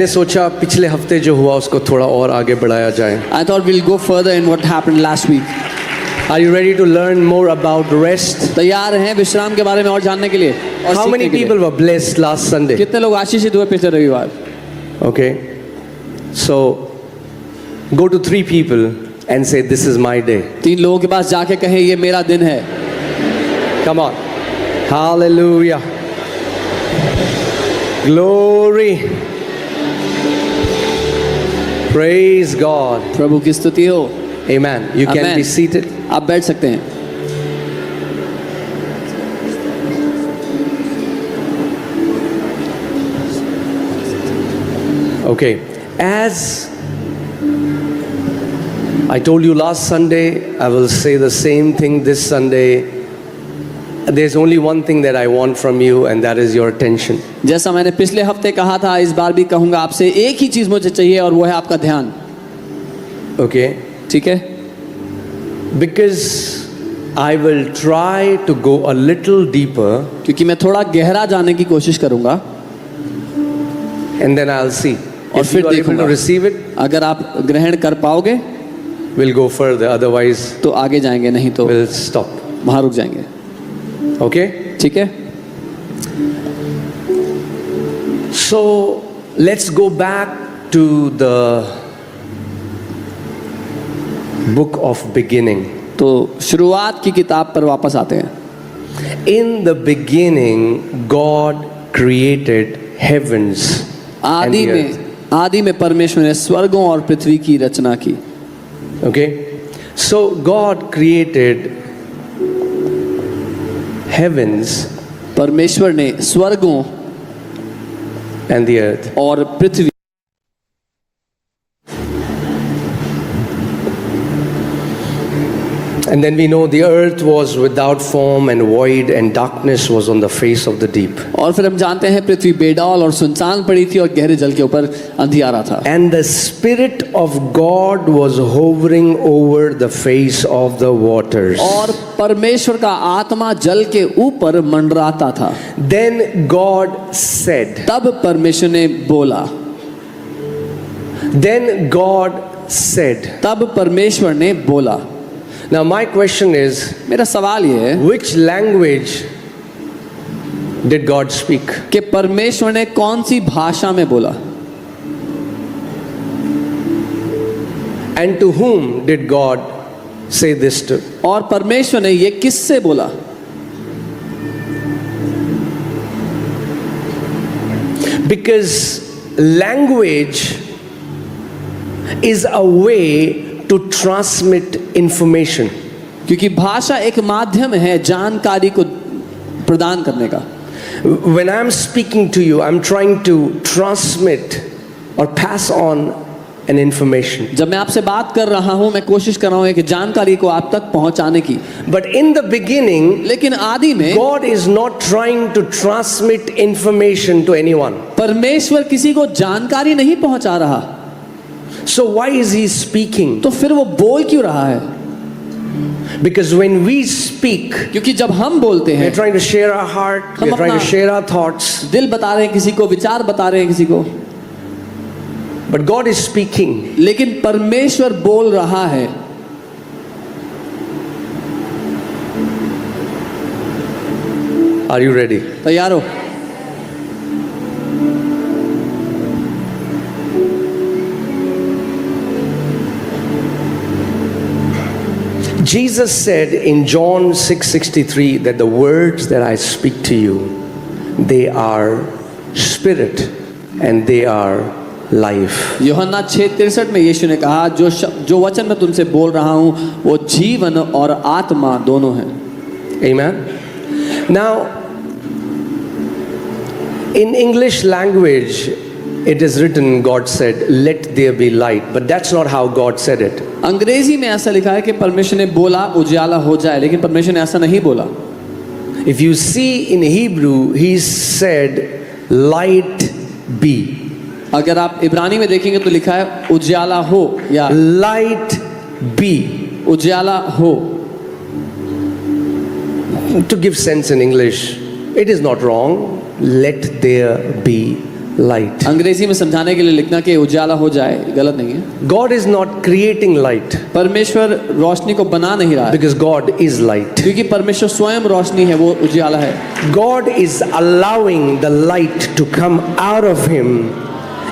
मैंने सोचा पिछले हफ्ते जो हुआ उसको थोड़ा और आगे बढ़ाया जाए. I thought we'll go further in what happened last week. Are you ready to learn more about rest? तैयार हैं विश्राम के बारे में और जानने के लिए और How many सीखने के लिए? people were blessed last Sunday? कितने लोग आशीषित हुए पिछले रविवार? Okay. So go to 3 people and say this is my day. 3 लोगों के पास जाके कहें ये मेरा दिन है. Come on. Hallelujah. Glory. Praise God. प्रभु की स्तुति हो. Amen. You can Amen. be seated. आप बैठ सकते हैं. Okay. As I told you last Sunday, I will say the same thing this Sunday. There's only one thing that I want from you, and that is your attention. जैसा मैंने पिछले हफ्ते कहा था, इस बार भी कहूंगा आपसे, एक ही चीज मुझे चाहिए और वो है आपका ध्यान. Okay? ठीक है? Because I will try to go a little deeper, क्योंकि मैं थोड़ा गहरा जाने की कोशिश करूंगा and then I'll see. और If फिर you are able देखूंगा. to receive it, अगर आप ग्रहण कर पाओगे we'll go further. Otherwise, तो आगे जाएंगे, नहीं तो we'll stop. वहां रुक जाएंगे. Okay? ठीक है? So let's go back to the book of beginning. तो शुरुआत की किताब पर वापस आते हैं. In the beginning, God created heavens and the earth. आदि में परमेश्वर ने स्वर्गों और पृथ्वी की रचना की. Okay? So God created heavens परमेश्वर ने स्वर्गों and the earth. और पृथ्वी. And then we know the earth was without form and void, and darkness was on the face of the deep. और फिर हम जानते हैं पृथ्वी बेडौल और सुनसान पड़ी थी और गहरे जल के ऊपर अंधियारा था. And the Spirit of God was hovering over the face of the waters. और परमेश्वर का आत्मा जल के ऊपर मंडराता था. Then God said. तब परमेश्वर ने बोला. Then God said. तब परमेश्वर ने बोला. Now my question is, मेरा सवाल ये है which language did God speak? कि परमेश्वर ने कौन सी भाषा में बोला? And to whom did God say this to? और परमेश्वर ने ये किससे बोला? Because language is a way to transmit information. क्योंकि भाषा एक माध्यम है जानकारी को प्रदान करने का. When I'm speaking to you, I'm trying to transmit or pass on an information. जब मैं आपसे बात कर रहा हूं, मैं कोशिश कर रहा हूं कि जानकारी को आप तक पहुंचाने की. But in the beginning, लेकिन आदि में God is not trying to transmit information to anyone. परमेश्वर किसी को जानकारी नहीं पहुंचा रहा. So why is he speaking? तो फिर वो बोल क्यों रहा है? Because when we speak, क्योंकि जब हम बोलते हैं, we're trying to share our heart, we're trying to share our thoughts. दिल बता रहे हैं किसी को, विचार बता रहे हैं किसी को. But God is speaking. लेकिन परमेश्वर बोल रहा है. Are you ready? तैयार हो? Jesus said in John 6:63 that the words that I speak to you, they are spirit and they are life. यूहन्ना 6:63 में यीशु ने कहा, जो वचन मैं तुमसे बोल रहा हूं वो जीवन और आत्मा दोनों हैं. Amen. Now, in English language, it is written, God said, let there be light. But that's not how God said it. अंग्रेजी में ऐसा लिखा है कि परमेश्वर ने बोला उजाला हो जाए, लेकिन परमेश्वर ने ऐसा नहीं बोला. If you see in Hebrew, he said, light be. अगर आप इब्रानी में देखेंगे तो लिखा है उजाला हो या light be. उजाला हो. To give sense in English, it is not wrong. Let there be light. अंग्रेजी में समझाने के लिए लिखना कि उजाला हो जाए, गलत नहीं है। God is not creating light परमेश्वर रोशनी को बना नहीं रहा है, because God is light. क्योंकि परमेश्वर स्वयं रोशनी है, वो उजाला है। God is allowing the light to come out of him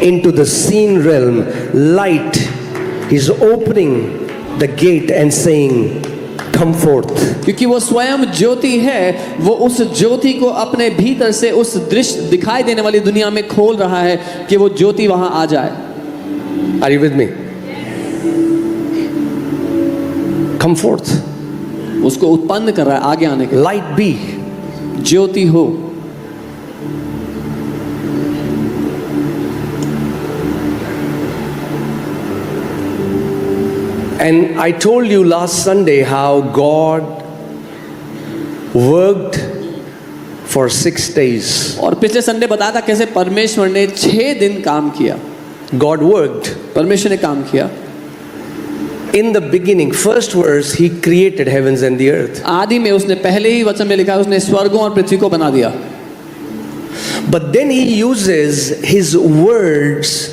into the seen realm. Light is opening the gate and saying, come forth. क्योंकि वो स्वयं ज्योति है, वो उस ज्योति को अपने भीतर से उस दृश्य दिखाई देने वाली दुनिया में खोल रहा है कि वो ज्योति वहां आ जाए। Are you with me? Come forth. उसको उत्पन्न कर रहा है आगे आने के, Light be. ज्योति हो। And I told you last Sunday how God worked for 6 days. और पिछले संडे बताया था कैसे परमेश्वर ने 6 दिन काम किया। God worked. परमेश्वर ने काम किया। In the beginning, first verse, he created heavens and the earth. आदि में उसने पहले ही वचन में लिखा है, उसने स्वर्गों और पृथ्वी को बना दिया। But then he uses his words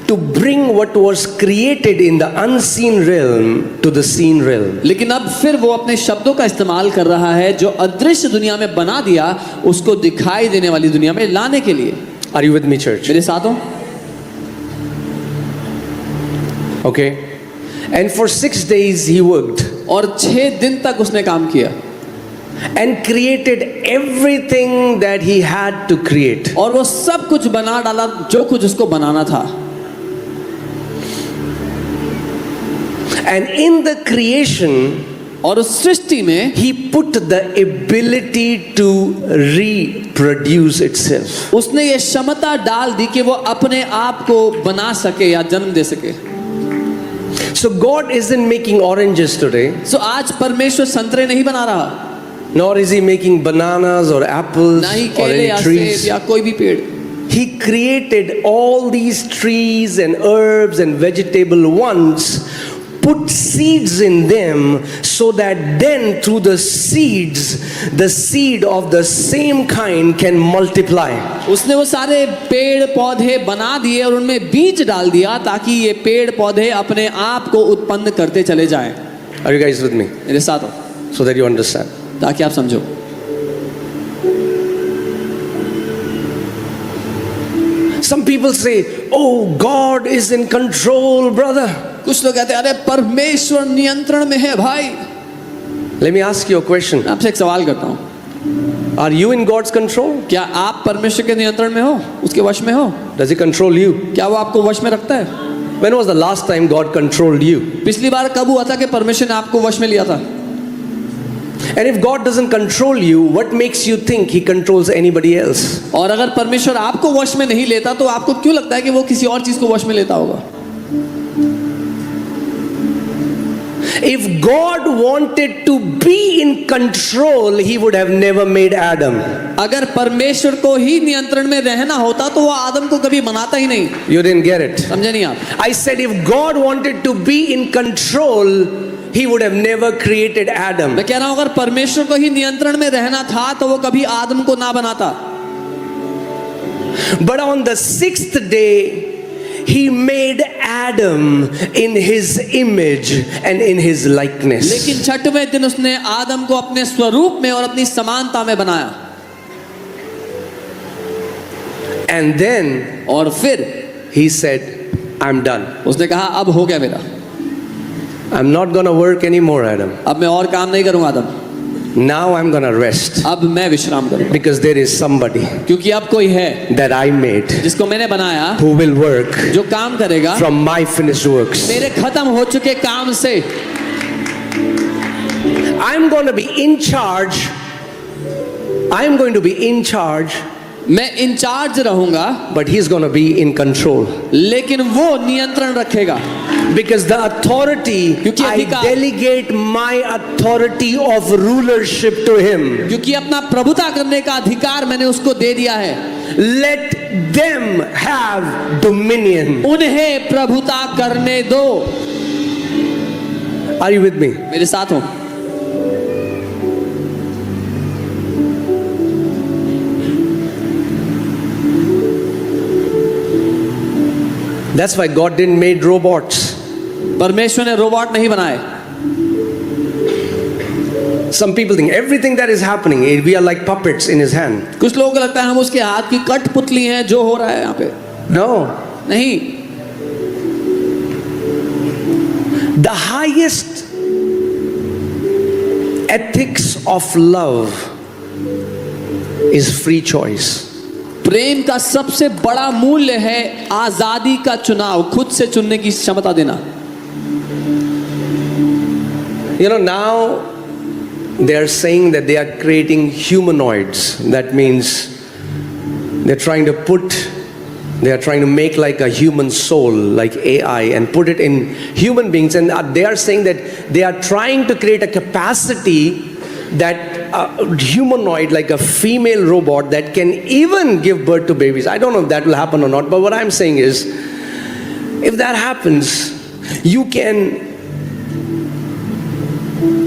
to bring what was created in the unseen realm to the seen realm. लेकिन अब फिर वो अपने शब्दों का इस्तेमाल कर रहा है, जो अदृश्य दुनिया में बना दिया उसको दिखाई देने वाली दुनिया में लाने के लिए। Are you with me, church? मेरे साथ हो? Okay. And for 6 days he worked और 6 दिन तक उसने काम किया and created everything that he had to create. और वो सब कुछ बना डाला जो कुछ उसको बनाना था। And in the creation, और उस सृष्टि में he put the ability to reproduce itself. उसने ये क्षमता डाल दी कि वो अपने आप को बना सके या जन्म दे सके। So God isn't making oranges today, सो आज परमेश्वर संतरे नहीं बना रहा, nor is he making bananas or apples ना ही or केले या any सेब trees. या कोई भी पेड़। He created all these trees and herbs and vegetable ones, put seeds in them so that then through the seeds, the seed of the same kind can multiply. उसने वो सारे पेड़ पौधे बना दिए और उनमें बीज डाल दिया ताकि ये पेड़ पौधे अपने आप को उत्पन्न करते चले जाएं। Are you guys with me? मेरे साथ हो, So that you understand. ताकि आप समझो। Some people say, oh, God is in control, brother. कुछ लोग कहते हैं अरे परमेश्वर नियंत्रण में है भाई। Let me ask you a question. मैं आपसे एक सवाल करता हूँ, Are you in God's control? क्या आप परमेश्वर के नियंत्रण में हो, उसके वश में हो? Does he control you? क्या वो आपको वश में रखता है? When was the last time God controlled you? पिछली बार कब हुआ था कि परमेश्वर ने आपको वश में लिया था? And if God doesn't control you, what makes you think he controls anybody else? और अगर परमेश्वर आपको वश में नहीं लेता तो आपको क्यों लगता है कि वो किसी और चीज को वश में लेता होगा? If God wanted to be in control, he would have never made Adam. अगर परमेश्वर को ही नियंत्रण में रहना होता तो वो आदम को कभी बनाता ही नहीं। You didn't get it. समझे नहीं आप? I said if God wanted to be in control, he would have never created Adam. मैं कह रहा हूं अगर परमेश्वर को ही नियंत्रण में रहना था तो वो कभी आदम को ना बनाता। But on the 6th day, he made Adam in his image and in his likeness. लेकिन छठवें दिन उसने आदम को अपने स्वरूप में और अपनी समानता में बनाया। And then और फिर he said, I'm done. उसने कहा अब हो गया मेरा, I'm not going to work anymore, Adam. अब मैं और काम नहीं करूंगा आदम, Now I'm going to rest अब मैं विश्राम करूंगा। because there is somebody क्योंकि अब कोई है that I made जिसको मैंने बनाया, who will work जो काम करेगा from my finished works. मेरे खत्म हो चुके काम से। I'm going to be in charge. I'm going to be in charge, मैं इंचार्ज रहूंगा, but he's going to be in control. लेकिन वो नियंत्रण रखेगा। Because the authority, क्योंकि I अधिकार- delegate my authority of rulership to him. क्योंकि अपना प्रभुता करने का अधिकार मैंने उसको दे दिया है। Let them have dominion. उन्हें प्रभुता करने दो। Are you with me? मेरे साथ हो? That's why God didn't make robots. परमेश्वर ने रोबोट नहीं बनाए. Some people think everything that is happening, we are like puppets in his hand. कुछ लोगों को लगता है हम उसके हाथ की कठपुतली हैं, जो हो रहा है यहाँ पे. No. नहीं. The highest ethics of love is free choice. प्रेम का सबसे बड़ा मूल्य है आजादी का चुनाव, खुद से चुनने की क्षमता देना. You know, now they are saying that they are creating humanoids. That means they're trying to make like a human soul, like AI, and put it in human beings. And they are saying that they are trying to create a capacity that humanoid, like a female robot that can even give birth to babies. I don't know if that will happen or not, but what I'm saying is, if that happens, you can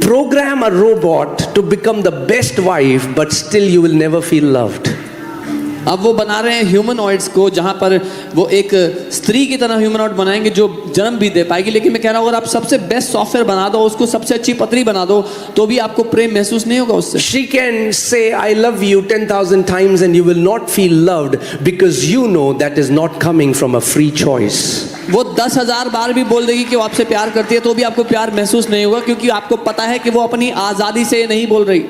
program a robot to become the best wife, but still you will never feel loved. अब वो बना रहे हैं humanoids को, जहां पर वो एक स्त्री की तरह ह्यूमनॉइड बनाएंगे जो जन्म भी दे पाएगी. लेकिन मैं कह रहा हूं, अगर आप सबसे बेस्ट सॉफ्टवेयर बना दो, उसको सबसे अच्छी पत्री बना दो, तो भी आपको प्रेम महसूस नहीं होगा उससे. She can say I love you 10,000 times and you will not feel loved, because you know that is not coming from a free choice. वो 10,000 बार भी बोल देगी कि वो आपसे प्यार करती है, तो भी आपको प्यार महसूस नहीं होगा, क्योंकि आपको पता है कि वो अपनी आजादी से नहीं बोल रही.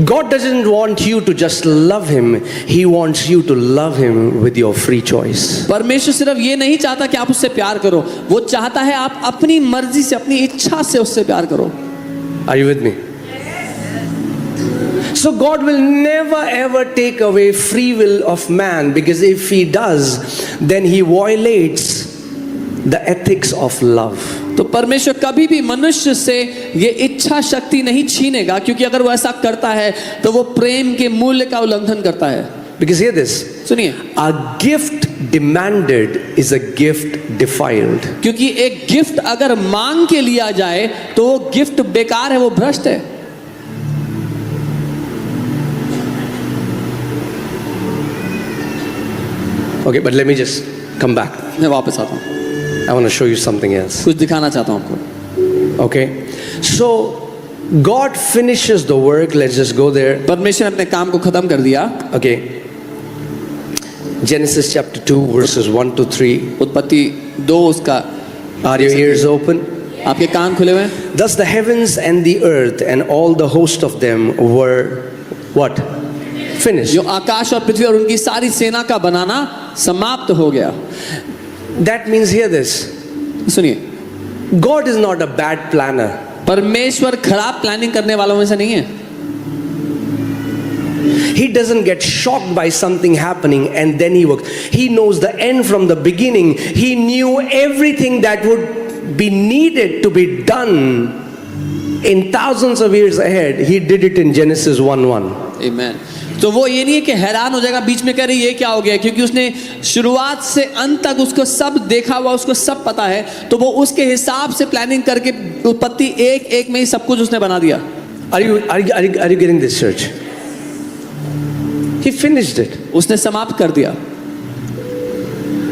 God doesn't want you to just love him, he wants you to love him with your free choice. परमेश्वर सिर्फ ये नहीं चाहता कि आप उससे प्यार करो, वो चाहता है आप अपनी मर्जी से, अपनी इच्छा से उससे प्यार करो. Are you with me? So God will never ever take away free will of man, because if he does, then he violates the ethics of love. तो परमेश्वर कभी भी मनुष्य से ये इच्छा शक्ति नहीं छीनेगा, क्योंकि अगर वो ऐसा करता है तो वो प्रेम के मूल्य का उल्लंघन करता है. Because hear this, सुनिए, a gift demanded is a gift defiled. क्योंकि एक गिफ्ट अगर मांग के लिया जाए तो वो गिफ्ट बेकार है, वो भ्रष्ट है. Okay, but let me just come back. मैं वापस आता हूँ, I want to show you something else. कुछ दिखाना चाहता हूँ आपको. Okay, so God finishes the work. Let's just go there. परमेश्वर ने अपने काम को खत्म कर दिया. Okay, Genesis chapter 2 verses 1 to 3. उत्पत्ति 2 उसका. Are your ears open? आपके कान खुले हुए हैं. Thus the heavens and the earth and all the host of them were what? Finished. जो आकाश और पृथ्वी और उनकी सारी सेना का बनाना समाप्त हो गया. That means, hear this, सुनिए, God is not a bad planner. परमेश्वर खराब प्लानिंग करने वालों में से नहीं है. He doesn't get shocked by something happening and then he works. He knows the end from the beginning. He knew everything that would be needed to be done in thousands of years ahead. He did it in Genesis 1:1. Amen. तो वो ये नहीं है कि हैरान हो जाएगा बीच में, कह रही ये क्या हो गया, क्योंकि उसने शुरुआत से अंत तक उसको सब देखा हुआ, उसको सब पता है, तो वो उसके हिसाब से प्लानिंग करके उत्पत्ति 1:1 में ही सब कुछ उसने बना दिया. Are you getting this, church? He finished it. उसने समाप्त कर दिया.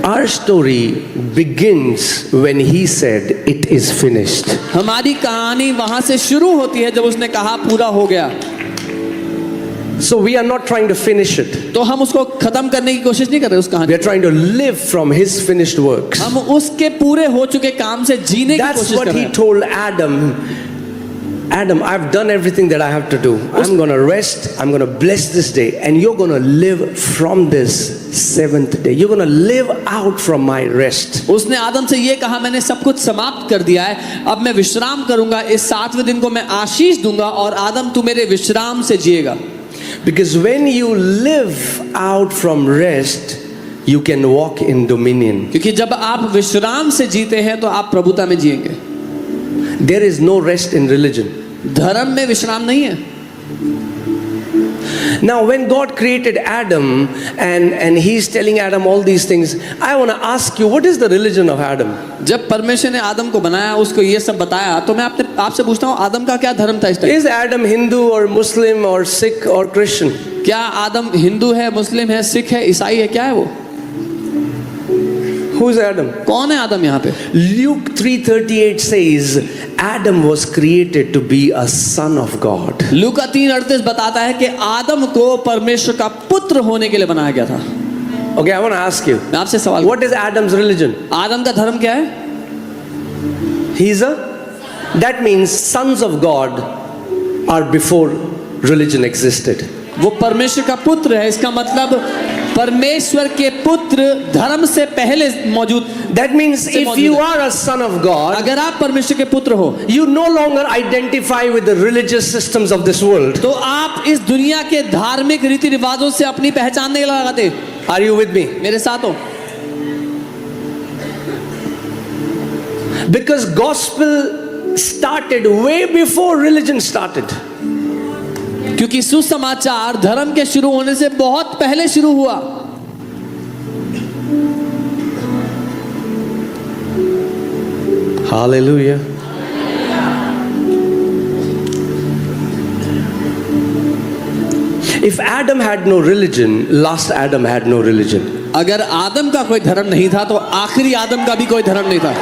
Our story begins when he said it is finished. हमारी कहानी वहां से शुरू होती है जब उसने कहा पूरा हो गया. So we are not trying to finish it. तो हम उसको खत्म करने की कोशिश नहीं कर रहे उस कहानी. We are trying to live from his finished works. हम उसके पूरे हो चुके काम से जीने की That's कोशिश what कर रहे he हैं. told Adam, I've done everything that I have to do. I'm going to rest. I'm going to bless this day. And you're going to live from this seventh day. You're going to live out from my rest. उसने आदम से ये कहा, मैंने सब कुछ समाप्त कर दिया है, अब मैं विश्राम करूंगा, इस 7वें दिन को मैं आशीष दूंगा और आदम तू मेरे विश्राम से जिएगा. Because when you live out from rest, you can walk in dominion. क्योंकि जब आप विश्राम से जीते हैं तो आप प्रभुता में जिएंगे. There is no rest in religion. धर्म में विश्राम नहीं है. Now when God created Adam and he's telling Adam all these things, I want to ask you, what is the religion of Adam? जब परमेश्वर ने आदम को बनाया, उसको ये सब बताया, तो मैं आपसे पूछता हूँ, आदम का क्या धर्म था इस time? Is Adam Hindu or Muslim or Sikh or Christian? क्या आदम हिंदू है, मुस्लिम है, सिख है, ईसाई है, क्या है वो? Who is Adam? कौन है आदम यहाँ पे? Luke 3:38 says Adam was created to be a son of God. लूका 3:38 बताता है कि आदम को परमेश्वर का पुत्र होने के लिए बनाया गया था। Okay, I want to ask you. मैं आपसे सवाल, What is Adam's religion? आदम का धर्म क्या है? That means sons of God are before religion existed. वो परमेश्वर का पुत्र है, इसका मतलब परमेश्वर के पुत्र धर्म से पहले मौजूद। That means if you are a son of God, अगर आप परमेश्वर के पुत्र हो, you no longer identify with the religious systems of this world. तो आप इस दुनिया के धार्मिक रीति रिवाजों से अपनी पहचान नहीं लगाते। Are you with me? मेरे साथ हो? Because gospel started way before religion started. क्योंकि सुसमाचार धर्म के शुरू होने से बहुत पहले शुरू हुआ। Hallelujah. If Adam had no religion, last Adam had no religion. अगर आदम का कोई धर्म नहीं था तो आखिरी आदम का भी कोई धर्म नहीं था।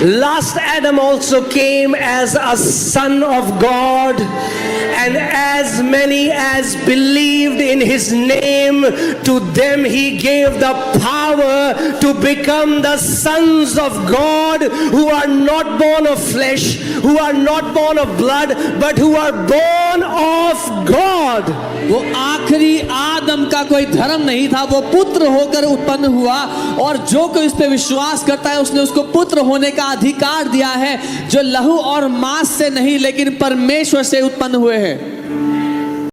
Last Adam also came as a son of God, and as many as believed in his name, to them he gave the power to become the sons of God, who are not born of flesh, who are not born of blood, but who are born of God. वो आखिरी आदम का कोई धर्म नहीं था, वो पुत्र होकर उत्पन्न हुआ, और जो कोई उस पर विश्वास करता है उसने उसको पुत्र होने का अधिकार दिया है, जो लहू और मांस से नहीं लेकिन परमेश्वर से उत्पन्न हुए हैं।